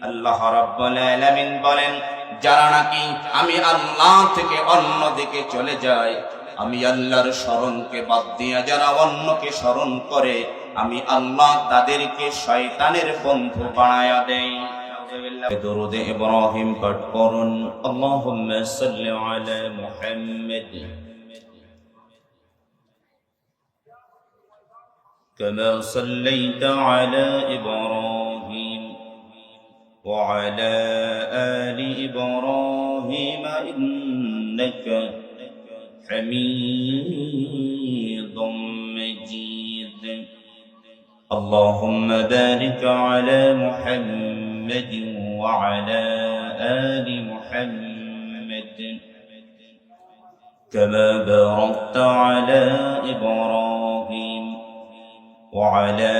আল্লাহ রাব্বুল আলামিন বলেন, যারা নাকি আমি আল্লাহ থেকে অন্য দিকে চলে যায়, আমি আল্লাহর স্মরণকে বাদ দিয়ে যারা অন্যকে স্মরণ করে, আমি আল্লাহ তাদেরকে শয়তানের বন্ধু বানায়া দেই। দরুদ ইব্রাহিম পাঠ করুন। আল্লাহুম্মা সাল্লি আলা মুহাম্মাদ কামা সাল্লাইতা আলা ইব্রাহিম ওয়া আলা আলি ইব্রাহিম ইন্নাকা হামিদুম মাজিদ। اللهم بارك على محمد وعلى آل محمد كما باركت على إبراهيم وعلى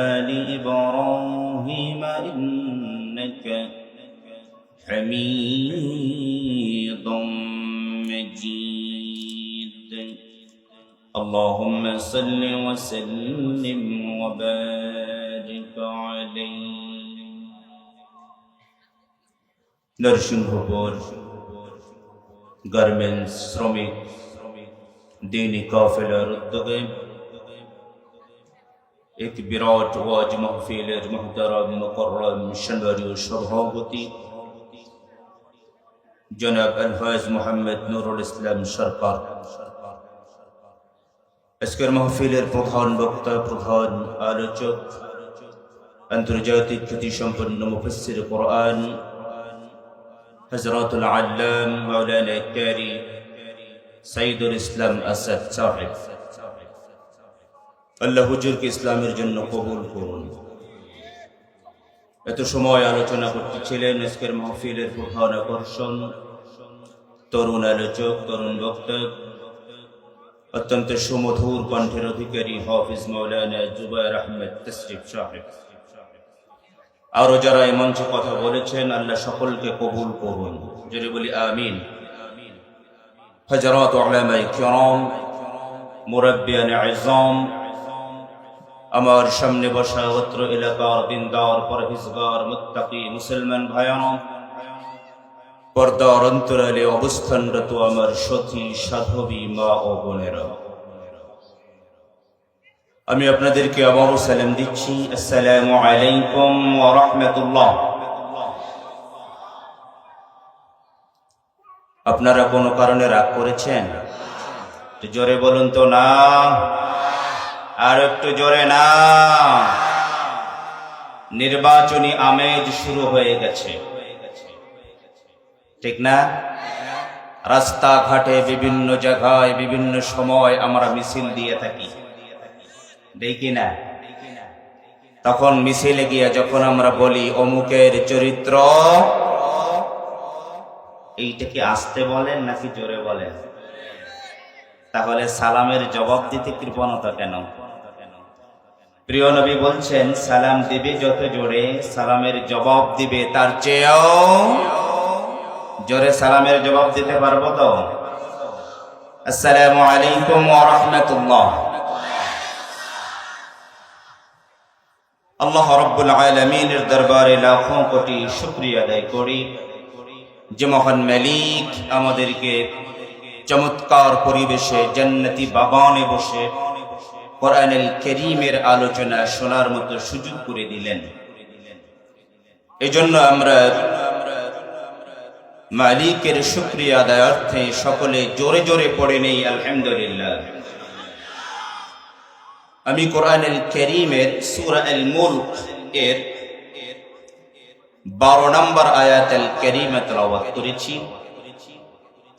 آل إبراهيم إنك حميد مجيد اللهم صل وسلم وبارك عليه। নরসিংহপুর গার্মেন্টস শ্রমিক দিনী কাফেলার উদ্যোগে এক বিরাট ওয়াজ মাহফিলের মুহতারাম মুকররম সম্মানীয় সভাপতি জনাব আলহাজ মোহাম্মদ নুরুল ইসলাম সরকার, আজকের মাহফিলের প্রধান বক্তা, প্রধান আলোচক, আন্তর্জাতিক খ্যাতিসম্পন্ন মুফাসসির কোরআন হযরতুল আল্লাম মাওলানা কারি সাইদুল ইসলাম আসাদ সাহেব, আল্লাহ হুজুরকে ইসলামের জন্য কবুল করুন। এত সময় আলোচনা করতেছিলেন আজকের মাহফিলের প্রধান আকর্ষণ, তরুণ আলোচক, তরুণ বক্তা, অত্যন্ত সুমধুর কণ্ঠের অধিকারী হাফিজ মাওলানা জুবায়ের আহমেদ তশরিফ সাহেব। আরো যারা এই মঞ্চে কথা বলেছেন, আল্লাহ সকলকে কবুল করুন, জোরে বলি আমিন। হযরত উলামায়ে কিরাম, মুরাব্বিয়ানে আযম, আমার সামনে বসা অত্র এলাকার দিনদার, পরহেজগার, মুত্তাকি মুসলমান ভাইয়ানো, পর্দার অন্তরালে অবস্থানরত আমার সতী সাধবী মা ও বোনেরা, আমি আপনাদেরকে আবারও সালাম দিচ্ছি। আসসালামু আলাইকুম ওয়া রাহমাতুল্লাহ। আপনারা কোনো কারণে রাগ করেছেন? জোরে বলুন তো না, আর একটু জোরে না। নির্বাচনী আমেজ শুরু হয়ে গেছে, ঠিক না? রাস্তাঘাটে বিভিন্ন জায়গায় বিভিন্ন সময় আমরা মিছিল দিয়ে থাকি, দেখি না? তখন মিছিলে গিয়ে যখন আমরা বলি অমুকের চরিত্র, এইটা কি আসতে বলেন নাকি জোরে বলেন? তাহলে সালামের জবাব দিতে কৃপণতা কেন? প্রিয় নবী বলছেন, সালাম দিবে যত জোরে, সালামের জবাব দিবে তার চেয়েও জোরে। সালামের জবাব দিতে পারবো তো? আসসালামু আলাইকুম ওয়া রাহমাতুল্লাহ। আল্লাহ রাব্বুল আলামিনের দরবারে লাখো কোটি শুকরিয়া আদায় করি যে মহান মালিক আমাদেরকে চমৎকার পরিবেশে জান্নাতি বাগানে বসে কোরআনুল কারীমের আলোচনা শোনার মতো সুযোগ করে দিলেন। এজন্য আমরা মালিকের শুকরিয়া আদায়ার্থে সকলে জোরে জোরে পড়ে নেই আলহামদুলিল্লাহ। আমি কোরআনুল কারীমের সূরা আল মুলক এর 12 নম্বর আয়াতুল কারীমা তেলাওয়াত করেছি।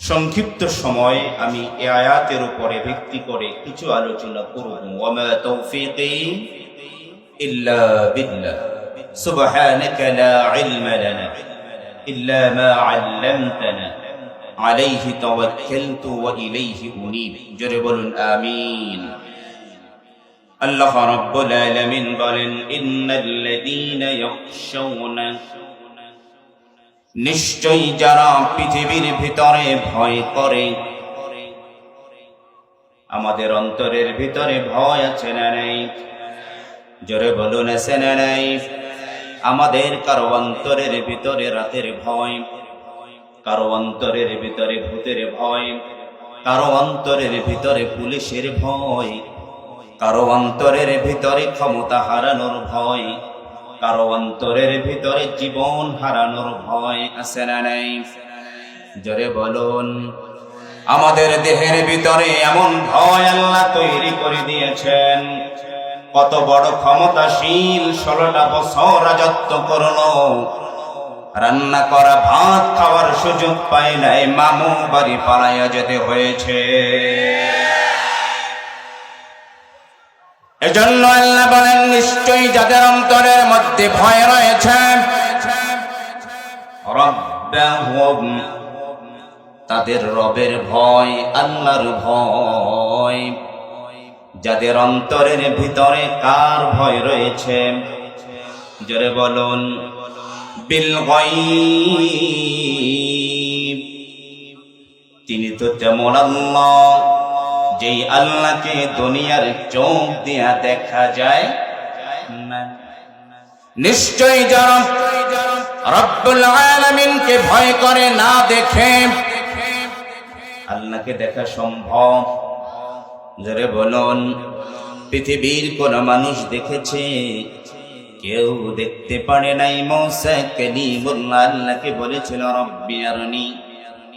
সংক্ষিপ্ত সময় আমি এই আয়াতের উপরে ভিত্তি করে কিছু আলোচনা করব। ওয়া মা তাওফীকি ইল্লা বিল্লাহ সুবহানাকা লা ইলমা লানা ইল্লা মা আল্লামতানা আলাইহি তাওয়াক্কালতু ওয়া ইলাইহি উনীব। জোরে বলুন আমিন। আল্লাহ রাব্বুল আলামিন বলেন, ইন্নাল্লাযীনা ইয়াখশাউনা, নিশ্চয়ই যারা পৃথিবীর ভিতরে ভয় করে। আমাদের অন্তরের ভিতরে ভয় আছে না নাই? জোরে বলুন আছে না নাই? আমাদের কারো অন্তরের ভিতরে রাতের ভয়, কারো অন্তরের ভিতরে ভূতের ভয়, কারো অন্তরের ভিতরে পুলিশের ভয়, কারো অন্তরের ভিতরে ক্ষমতা হারানোর ভয়, কারো অন্তরের ভিতরে জীবন হারানোর ভয় আছে না নাই? জোরে বলুন। আমাদের দেহের ভিতরে এমন ভয় আল্লাহ তৈরি করে দিয়েছেন। কত বড় ক্ষমতাশীল, 16টা বছর রাজত্ব করলো, রান্না করা ভাত খাওয়ার সুযোগ পায় নাই, মামু বাড়ি পালাইয়া যেতে হয়েছে। এজন্য আল্লাহ বলেন, নিশ্চয়ই যাদের অন্তরের মধ্যে ভয় রয়েছে, রব্বাহুম, তাদের রবের ভয়, আল্লাহর ভয়। যাদের অন্তরের ভিতরে কার ভয় রয়েছে? জোরে বলুন। বিল গায়ব, তিনি তো যেমন আল্লাহ, যেই আল্লাহকে দুনিয়ার চোখ দিয়া দেখা যায় না। নিশ্চয়ই যারা রব্বুল আলামিনকে ভয় করে না দেখে, আল্লাহকে দেখা সম্ভব? জোরে বলুন। পৃথিবীর কোন মানুষ দেখেছে? কেউ দেখতে পারে নাই। মূসা কালিমুল্লাহ আল্লাহকে বলেছিল, রব্বি আরনি,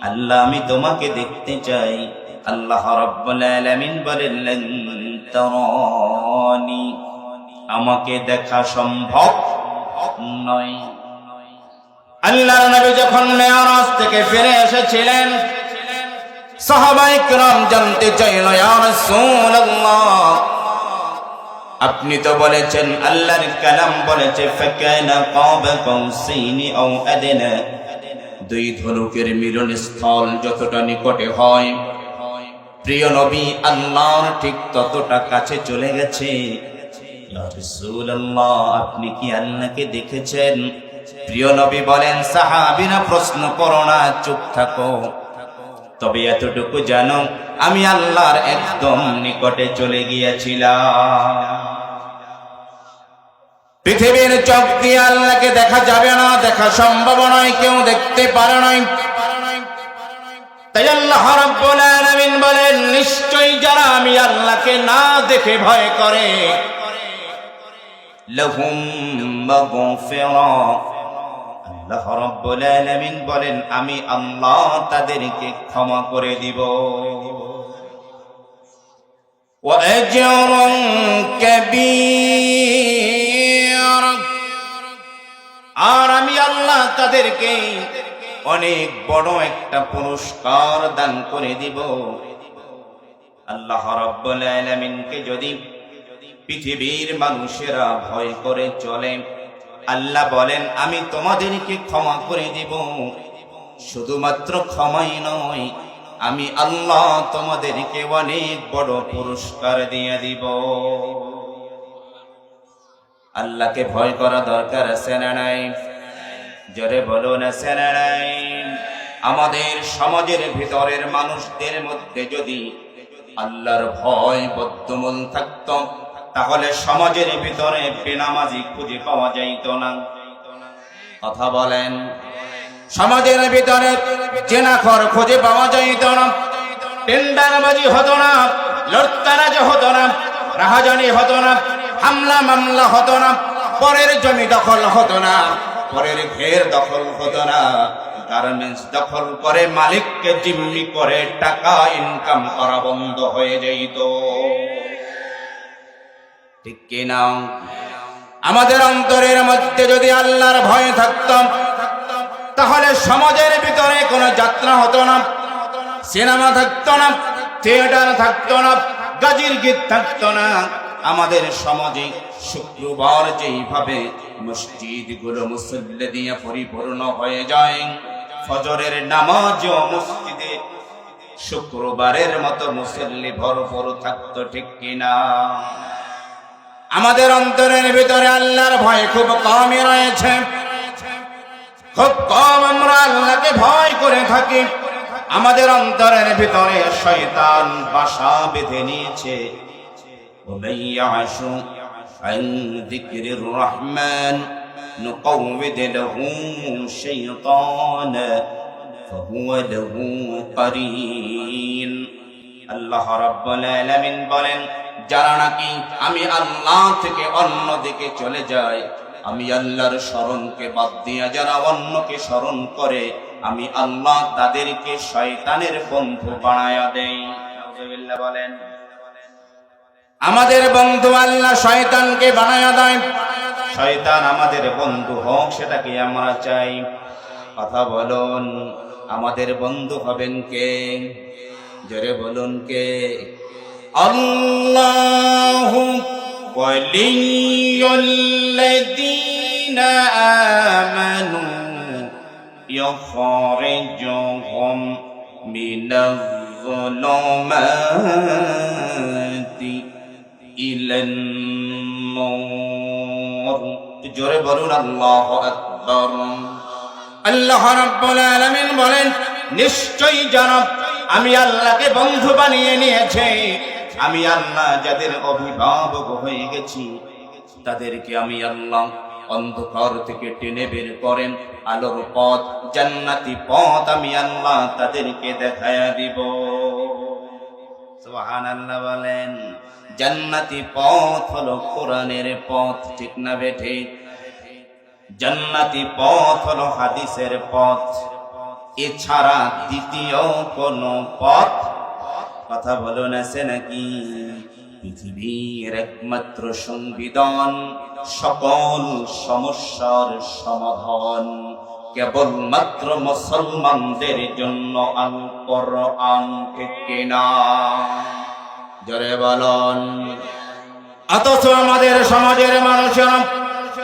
আল্লাহ আমি তোমাকে দেখতে চাই। আল্লাহ রাব্বুল আলামিন বলেন, লান তারানি, আমাকে দেখা সম্ভব নয়। আল্লাহর নবী যখন মেরাজ থেকে ফিরে এসেছিলেন, সাহাবায়ে কিরাম জানতে চাইল, ইয়া রাসূলুল্লাহ, আপনি তো বলেছেন, আল্লাহর কালাম বলেছে, ফাকানা কাবা কাউসাইনি আও আদনা, দুই ধনুকের মিলনস্থল যতটা নিকটে হয়, প্রিয় নবী আল্লাহর ঠিক ততটা কাছে চলে গেছে। ইয়া রাসূলুল্লাহ, আপনি কি আল্লাহকে দেখেছেন? প্রিয় নবী বলেন, সাহাবীরা প্রশ্ন করো না, চুপ থাকো, তবে এতটুকু জানো, আমি আল্লাহর একদম নিকটে চলে গিয়েছিলাম। পৃথিবীর চোখ দিয়ে আল্লাহকে দেখা যাবে না, দেখা সম্ভব নয়, কেউ দেখতে পারে নাই। তাই আল্লাহ রাব্বুল আলামিন বলেন, নিশ্চয়ই যারা আমি আল্লাহকে না দেখে ভয় করে, লাহুম মাগফিরা, আল্লাহ রাব্বুল আলামিন বলেন, আমি আল্লাহ তাদেরকে ক্ষমা করে দিব। ওয়া আজরুন কাবীর, আর আমি আল্লাহ তাদেরকে অনেক বড় একটা পুরস্কার দান করে দিব। আল্লাহ রাব্বুল আলামিনকে যদি পৃথিবীর মানুষেরা ভয় করে চলে, আল্লাহ বলেন, আমি তোমাদেরকে ক্ষমা করে দিব। শুধুমাত্র ক্ষমাই নয়, আমি আল্লাহ তোমাদেরকে অনেক বড় পুরস্কার দিয়ে দিব। আল্লাহকে ভয় করা দরকার আছে না নাই? জোরে বলুন, আছে না নাই? আমাদের সমাজের ভিতরের মানুষদের মধ্যে যদি আল্লাহর ভয় বদ্ধমূল থাকত, তাহলে সমাজের ভিতরে বেনামাজি খুঁজে পাওয়া যাইত না। কথা বলেন। সমাজের ভিতরে জেনাখোর খুঁজে পাওয়া যাইত না, টেন্ডারবাজি হতো না, লড়তারাজ হতো না, রাহাজানি হতো না, হামলা মামলা হতো না, পরের জমি দখল হতো না, পরের ঘের দখল হতো না, গার্মেন্টস দখল করে মালিককে জিম্মি করে টাকা ইনকাম করা বন্ধ হয়ে যাইত। ঠিক কিনা? আমাদের অন্তরের মধ্যে যদি আল্লাহর ভয় থাকত, তাহলে সমাজের ভিতরে কোনো যাত্রা হতো না, সিনেমা থাকতো না, থিয়েটার থাকতো না, গাজির গীত থাকতো না। আমাদের সমাজে শুক্রবার যেইভাবে মসজিদগুলো মুসল্লি দিয়ে পরিপূর্ণ হয়ে যায়, ফজরের নামাজও মসজিদে শুক্রবারের মতো মুসল্লি ভরপুর থাকতো। ঠিক কিনা? আমাদের অন্তরের ভিতরে আল্লাহর ভয় খুব কমই রয়েছে, খুব কম আমরা আল্লাহকে ভয় করে থাকি। আমাদের অন্তরের ভিতরে শয়তান বাসা বেঁধে নিয়েছে। ওমাইয়াশু আন যিকরির রহমান نقوّد له شيطانا فهو له قرين আল্লাহ রাব্বুল আলামিন বলেন, যারা নাকি আমি আল্লাহ থেকে অন্য দিকে চলে যায়, আমি আল্লাহর স্মরণকে বাদ দিয়া যারা অন্যকে স্মরণ করে, আমি আল্লাহ তাদেরকে শয়তানের বন্ধু বানায়া দেই। নাউযুবিল্লাহ বলেন। আমাদের বন্ধু আল্লাহ শয়তানকে বানায়া দেয়। শয়তান আমাদের বন্ধু হোক, সেটাকে আমরা চাই। কথা বলুন, আমাদের বন্ধু হবেন কে? জোরে বলুন কে? আল্লাহু ওয়ালিয়ুল্লাযীনা আমানু ইখরিজুহুম মিনাজ-যুলুমাতি ইলান নূর। জোরে বলুন আল্লাহু আকবার। আল্লাহ রাব্বুল আলামিন বলেন, নিশ্চয়ই যারা আমি আল্লাহকে বন্ধু বানিয়ে নিয়েছে, আমি আল্লাহ যাদের অভিভাবক হয়ে গেছি, তাদেরকে আমি আল্লাহ অন্ধকার থেকে টেনে বের করেন আলোর পথ, জান্নাতি পথ আমি আল্লাহ তাদেরকে দেখায়া দিব। সুবহানাল্লাহ বলেন। জান্নাতি পথ হলো কোরআনের পথ, ঠিক না বেঠে? জান্নাতি পথ হলো হাদিসের পথ, এছাড়া দ্বিতীয় কোন পথ, কথা বলুন, আছে নাকি? পৃথিবীর একমাত্র সংবিধান, সকল সমস্যার সমাধান কেবলমাত্র মুসলমানদের জন্য আল কোরআন, ঠিক কিনা? জোরে বলুন। অথচ আমাদের সমাজের মানুষেরা,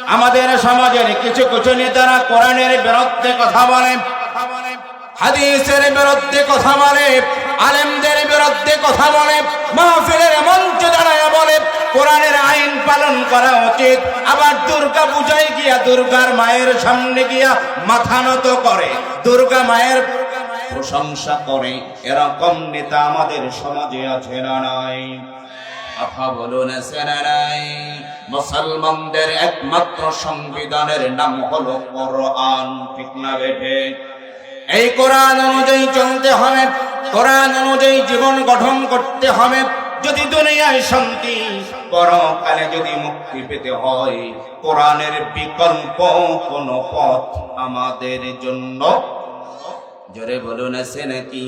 আমাদের সমাজের কিছু কিছু নেতারা কোরআনের বিরুদ্ধে কথা বলে, হাদিসের বিরুদ্ধে কথা বলে, আলেমদের বিরুদ্ধে কথা বলে, মাহফিলের মঞ্চে দাঁড়ায় বলে কোরআনের আইন পালন করা উচিত। আবার দুর্গা পূজায় গিয়া দুর্গার মায়ের সামনে গিয়া মাথা নত করে, দুর্গা মায়ের প্রশংসা করে। এরকম নেতা আমাদের সমাজে আছে না নাই? কথা বলুন, আছে না নাই? মুসলমানদের একমাত্র সংবিধানের নাম হলো কোরআন, ঠিক না বেঠে? এই কোরআন অনুযায়ী চলতে হবে, কোরআন অনুযায়ী জীবন গঠন করতে হবে। যদি দুনিয়ায় শান্তি, পরকালে যদি মুক্তি পেতে হয়, কোরআনের বিকল্প কোন পথ আমাদের জন্য, জোরে বলুন, আছে নাকি?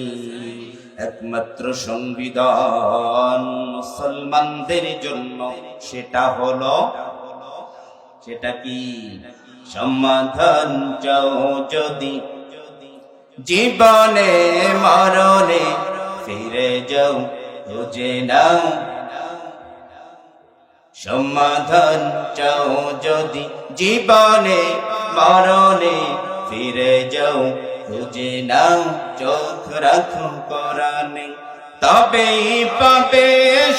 একমাত্র সংবিধান মুসলমানদের জন্য, সেটা হলো, সেটা কি? সমাধান চাও যদি জীবনে মরণে, ফিরে যাও খুঁজে নাও। সমাধান চাও যদি জীবনে মরণে, ফিরে যাও খুঁজে নাও, চোখ রাখো কোরআনে, তবেই পাবে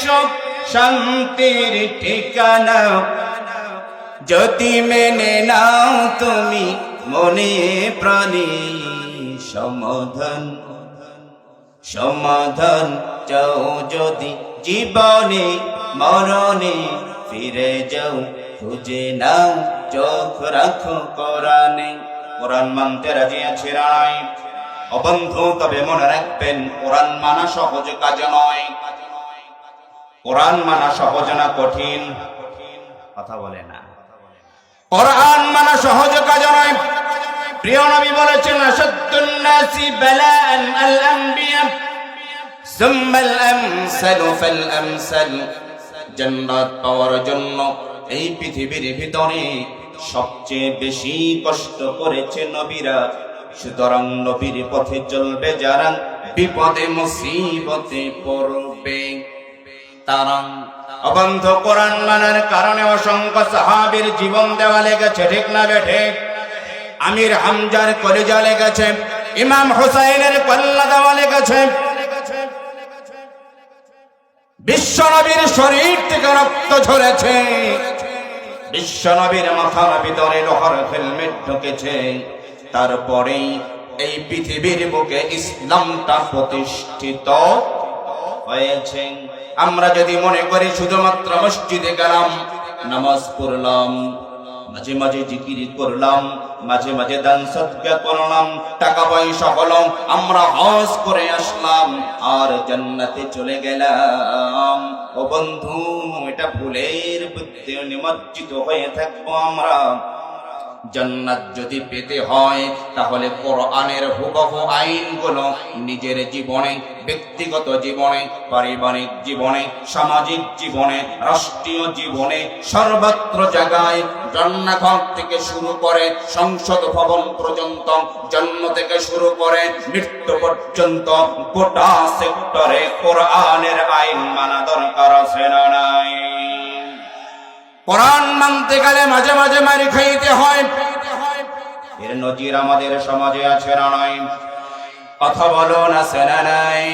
সব শান্তির ঠিকানা। যদি মেনে নাও তুমি মনে প্রাণে, সমাধান, সমাধান চাও যদি জীবনে মরণে, ফিরে যাও খুঁজে নাও, চোখ রাখো কোরআনে। কোরআন মানতে রাজি আছে নাই? ও বন্ধু, তবে মনে রাখবেন, কোরআন মানা সহজ কাজ নয়। কোরআন মানা সহজ না কঠিন? কথা বলে না। কোরআন মানা সহজ কাজ নয়। প্রিয় নবী বলেছেন, আশাদ্দুন নাসি বালাআন আল আম্বিয়া সুম্মাল আমসালু ফাল আমসাল। জান্নাত পাওয়ার জন্য এই পৃথিবীর ভিতরে সবচেয়ে বেশি কষ্ট করেছে নবীরা। সুতরাং নবীর পথে চলবে যারা, বিপদে মুসিবতে পড়বে তারা। অবন্ধ, কোরআন মানার কারণে অসংখ্য সাহাবীর জীবন দেওয়া লেগেছে, ঠিক না বেঠে? আমির হামজার কলিজা লেগেছে, ইমাম হুসাইনের কল্লা দেওয়া লেগেছে, বিশ্বনবীর শরীর থেকে রক্ত ঝরেছে, বিশ্বনবীর মাথার ভিতরে লোহার হেলমেট ঢুকেছে। তারপরেই এই পৃথিবীর বুকে ইসলামটা প্রতিষ্ঠিত হয়েছে। আমরা যদি মনে করি শুধুমাত্র মসজিদে গেলাম, নামাজ পড়লাম, মাঝে মাঝে জিকির করলাম, মাঝে মাঝে দান সদকা করলাম, টাকা পয়সা হলো, আমরা হজ করে আসলাম আর জান্নাতে চলে গেলাম। ও বন্ধু, এটা ভুলের বুদ্ধি নিমজ্জিত হয়ে থাকবো আমরা। জান্নাত যদি পেতে হয় তাহলে কোরআনের হুবহু আইনগুলো নিজের জীবনে, ব্যক্তিগত জীবনে, পারিবারিক জীবনে, সামাজিক জীবনে, রাষ্ট্রীয় জীবনে, সর্বত্র জায়গায়, রান্নাঘর থেকে শুরু করে সংসদ ভবন পর্যন্ত, জন্ম থেকে শুরু করে মৃত্যু পর্যন্ত গোটা সেক্টরে কোরআনের আইন মানা দরকার আছে না নাই? কোরআন মানতে গেলে মাঝে মাঝে মারি খাইতে হয়। এর নজির আমাদের সমাজে আছে না নাই? কথা বলো না, সেনা নাই?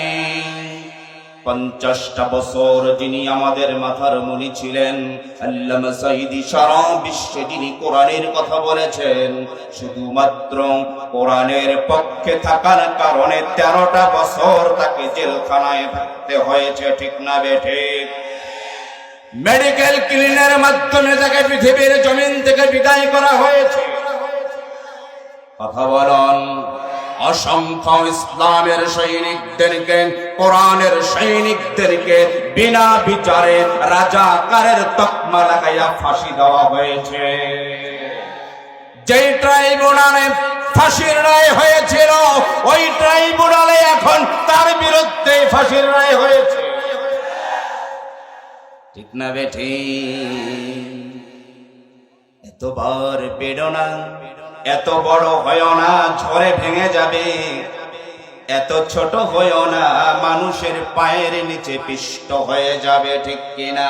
50টা বছর যিনি আমাদের মাথার মুনি ছিলেন, আল্লামা সাঈদী সারা বিশ্বে যিনি কোরআনের কথা বলেছেন, শুধুমাত্র কোরআনের পক্ষে থাকার কারণে 13টা বছর তাকে জেলখানায় থাকতে হয়েছে, ঠিক না বেঠিক? মেডিকেল ক্লিনের মাধ্যমে তাকে পৃথিবীর জমিন থেকে বিদায় করা হয়েছে। কথা বলুন। অসংখ্য ইসলামের সৈনিকদেরকে, কোরআনের সৈনিকদেরকে বিনা বিচারে রাজাকারের তকমা লাগাইয়া ফাঁসি দেওয়া হয়েছে। যে ট্রাইব্যুনালে ফাঁসির রায় হয়েছিল, ওই ট্রাইব্যুনালে এখন তার বিরুদ্ধে ফাঁসির রায় হয়েছে, ঠিক না বেঠি? এতবার বেড়ো না, এত বড় হয়েও না ঝড়ে ভেঙে যাবে, এত ছোট হয়েও না মানুষের পায়ের নিচে পিষ্ট হয়ে যাবে, ঠিক কিনা?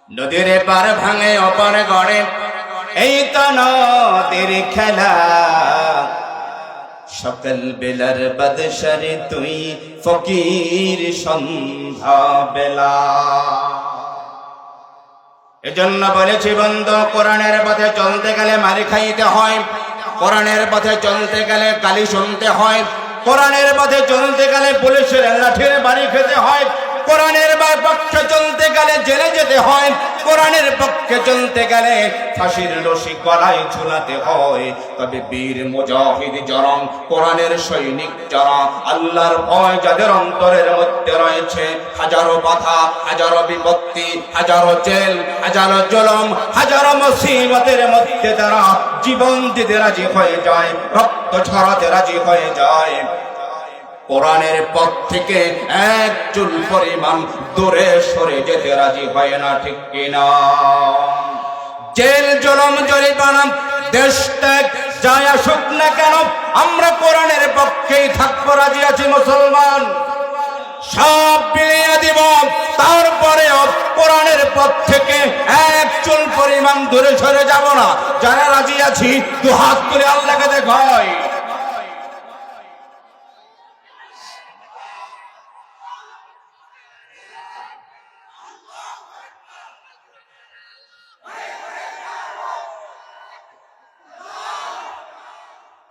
নদীর পার ভাঙে অপার গড়ে, এই তো নদীর খেলা। সকাল বেলার বাদশারে তুই ফকির সন্ধ্যা বেলা। এজন্য বলেছি বন্ধু, কোরআনের পথে চলতে গেলে মারি খাইতে হয়, কোরআনের পথে চলতে গেলে গালি শুনতে হয়, কোরআনের পথে চলতে গেলে পুলিশের লাঠির বাড়ি খেতে হয়, কোরআনের পক্ষে চলতে গেলে জেলে যেতে হয়, কোরআনের পক্ষে চলতে গেলে ফাঁসির রশি গলায় ঝুলাতে হয়। তবে বীর মুজাহিদ যারা, কোরআনের সৈনিক যারা, আল্লাহর ভয় যাদের অন্তরের মধ্যে রয়েছে, হাজারো বাধা, হাজারো বিপত্তি, হাজারো জেল, হাজারো জুলুম, হাজারো মুসিবতের মধ্যে তারা জীবন দিতে রাজি হয়ে যায়, রক্ত ঝরাতে রাজি হয়ে যায়, কোরআনের পথ থেকে এক চুল পরিমাণ দূরে সরে যেতে রাজি হয় না, ঠিক কিনা? জেল, জুলুম, জরিমানা, দেশ ত্যাগ যাই আসুক না কেন, আমরা কোরআনের পক্ষেই থাকবো, রাজি আছি মুসলমান। সব বিলিয়ে দিব, তারপরেও কোরআনের পথ থেকে এক চুল পরিমাণ দূরে সরে যাব না। যারা রাজি আছি দুহাত তুলে আল্লাহকে দেখাই।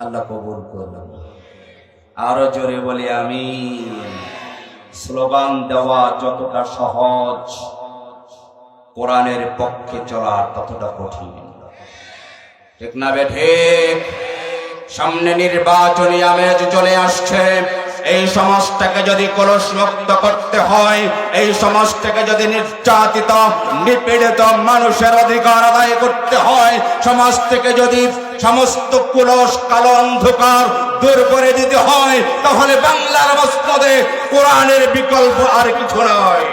আল্লাহ কবুল করুন। আরো জোরে বলি আমিন। স্লোগান দেওয়া যতটা সহজ, কোরআনের পক্ষে চলা ততটা কঠিন, ঠিক না বেঠিক? সামনে নির্বাচনী আমেজ চলে আসছে। এই সমাজটাকে যদি কলুষ মুক্ত করতে হয়, এই সমাজটাকে যদি নির্যাতিত নিপীড়িত মানুষের অধিকার আদায় করতে হয়, সমাজ থেকে যদি সমস্ত কুলস কালো অন্ধকার দূর করে দিতে হয়, তাহলে বাংলার মসনদে কোরআনের বিকল্প আর কিছু নয়।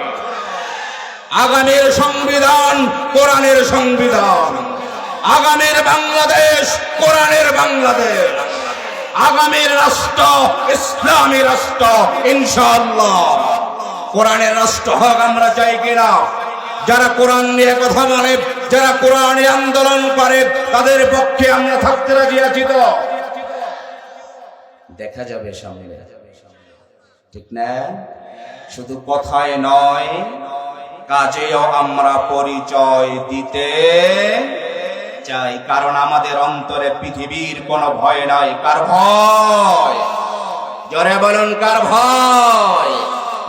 আগামীর সংবিধান কোরআনের সংবিধান, আগামীর বাংলাদেশ কোরআনের বাংলাদেশ, আগামীর রাষ্ট্র ইসলামী রাষ্ট্র, ইনশাআল্লাহ কোরআনের রাষ্ট্র হোক, আমরা চাই কিনা? যারা কোরআন নিয়ে কথা বলে, যারা কোরআনে আন্দোলন করে, তাদের পক্ষে আমরা থাকতে রাজি আছি। তো দেখা যাবে সামনে, ঠিক না? শুধু কথায় নয়, কাজেও আমরা পরিচয় দিতে চাই। কারণ আমাদের অন্তরে পৃথিবীর কোনো ভয় নাই। কার ভয়? জোরে বলুন, কার ভয়?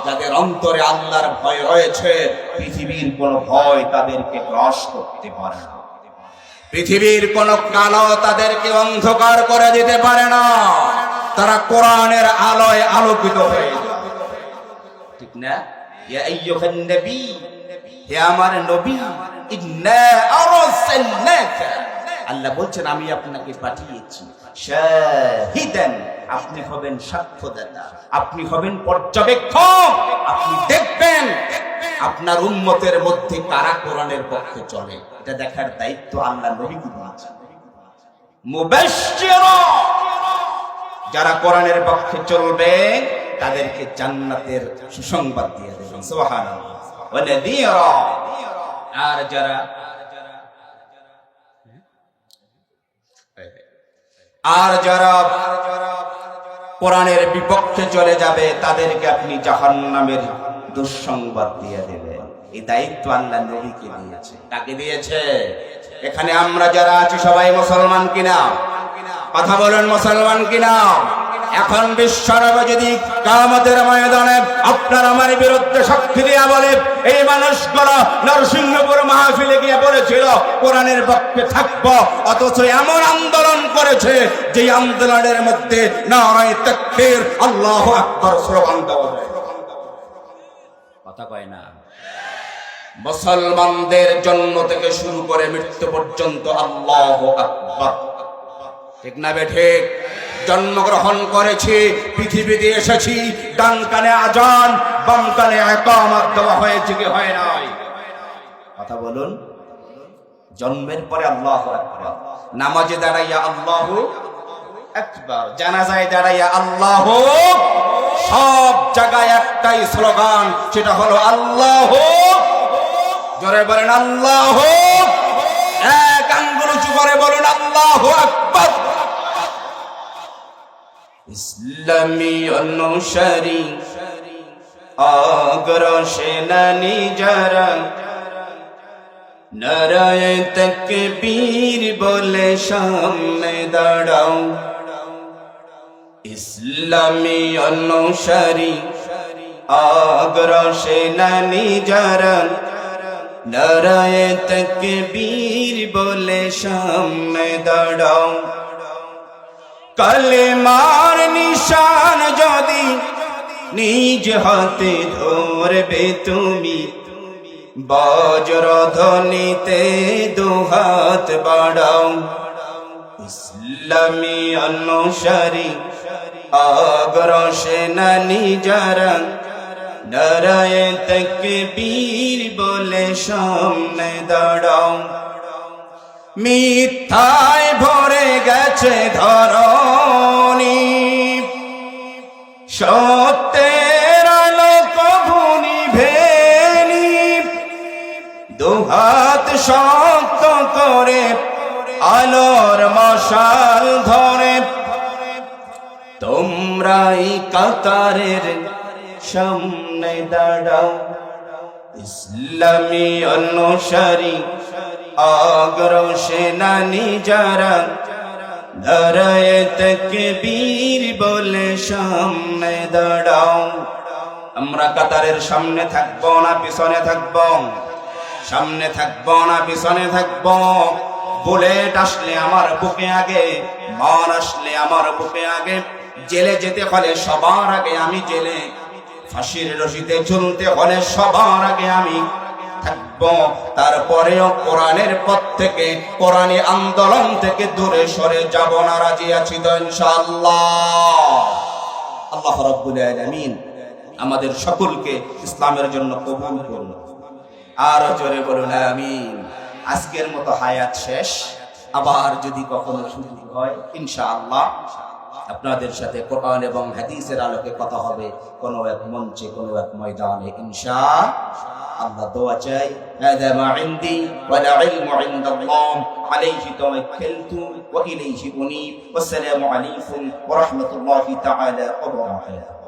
যাদের অন্তরে আল্লাহর ভয় রয়েছে, পৃথিবীর কোনো ভয় তাদেরকে গ্রাস করতে পারে না, পৃথিবীর কোনো কালো তাদেরকে অন্ধকার করে দিতে পারে না। তারা কোরআনের আলোয় আলোকিত হয়ে যায়, ঠিক না? ইয়া আইয়ুহান নবী, হে আমার নবী, ইন্না আরসালনাকা, আল্লাহ বলছেন আমি আপনাকে পাঠিয়েছি শাহিদান, আপনি হবেন সাক্ষ্যদাতা, আপনি হবেন পর্যবেক্ষক, আপনি দেখবেন আপনার উম্মতের মধ্যে কারা কোরআনের পক্ষে চলে, এটা দেখার দায়িত্ব আল্লাহ নবীকে দিয়েছেন। মুবাশশিরা, যারা কোরআনের পক্ষে চলবে তাদেরকে জান্নাতের সুসংবাদ দিয়ে দেবেন, সুবহানাল্লাহ। ওয়া নাযীরা, আর যারা কোরআনের বিপক্ষে চলে যাবে তাদেরকে আপনি জাহান্নামের দুঃসংবাদ দিয়ে দেবেন। এই দায়িত্ব আল্লাহ নবীকে দিয়েছে। কাকে দিয়েছে? এখানে আমরা যারা আছি সবাই মুসলমান কিনা? কথা বলেন, মুসলমান কিনা? এখন বিশ্বনবী যদি কিয়ামতের ময়দানে আপনার আমার বিরুদ্ধে সাক্ষী দিয়া বলে এই মানুষগুলো নরসিংহপুর মাহফিলে গিয়ে বলেছিল কোরআনের পক্ষে থাকবো, অথচ এমন আন্দোলন করেছে যে আন্দোলনের মধ্যে নারায়ে তাকবীর, আল্লাহু আকবার স্লোগান দেওয়া হয়, কথা কয় না? মুসলমানদের জন্ম থেকে শুরু করে মৃত্যু পর্যন্ত আল্লাহু আকবার, ঠিক না বেঠিক? জন্মগ্রহণ করেছি, পৃথিবীতে এসেছি, ডান কানে আজান বাম কানে ইকামত দেওয়া হয়েছে কি হয় নাই? কথা বলুন। জন্মের পরে আল্লাহু আকবার, নামাজে দাঁড়াইয়া আল্লাহু আকবার, জানাজায় দাঁড়াইয়া আল্লাহু, সব জায়গায় একটাই স্লোগান, সেটা হলো আল্লাহু। জোরে বলেন আল্লাহু, এক আঙ্গুল উঁচু করে বলুন আল্লাহু আকবার। ইসলামী অনুসারী অগ্রসেনানী যারা, নারায়ে তাকবীর বলে সামনে দাঁড়াও। ইসলামী অনুসারী অগ্রসেনানী যারা, নারায়ে তাকবীর বলে সামনে দাঁড়াও। কালেমার নিশান যদি নিজ হাতে ধরবে তুমি, বজ্র ধ্বনিতে দুহাত বাড়াও। ইসলামী অনুসারী অগ্রসেনানী যারা, নারায়ে তাকবীর বলে সামনে দাঁড়াও। মিথ্যায় ভরে গেছে ধরণী, সত্যের আলো কভু নিভেনি। দুহাত শক্ত করে আলোর মশাল ধরে, তোমরাই কাতারের সামনে দাঁড়াও। ইসলামী অনুসারী অগ্রসেনানী যারা, নারায়ে তাকবীর বলে সামনে দাঁড়াও। আমরা কাতারের সামনে থাকবো না পিছনে থাকবো? সামনে থাকবো না পিছনে থাকবো? বুলেট আসলে আমার বুকে আগে, মান আসলে আমার বুকে আগে। জেলে যেতে হলে সবার আগে আমি জেলে, ফাঁসির রশিতে ঝুলতে হলে সবার আগে আমি থাকবো। তারপরেও কোরআনের পথ থেকে, কোরআনী আন্দোলন থেকে দূরে সরে যাব না। রাজি আছি তো ইনশাআল্লাহ? আল্লাহ রাব্বুল আলামিন আমাদের সকলকে ইসলামের জন্য কবুল করুন। আর জোরে বলুন আমিন। আজকের মতো হায়াত শেষ, আবার যদি কখনো সুযোগ হয় ইনশাআল্লাহ আপনাদের সাথে কোরআন এবং হাদিসের আলোকে কথা হবে, কোনো এক মঞ্চে, কোনো এক ময়দানে ইনশাআল্লাহ। দোয়া চাই। হাদা মা ইনদি ওয়া লা ইলমু ইনদাল্লাহ আলাইহি তাওয়াক্কালতু ওয়া ইলাইহি উনীব। ওয়াসসালামু আলাইকুম ওয়া রাহমাতুল্লাহি তাআলা ওয়া বারাকাতুহু।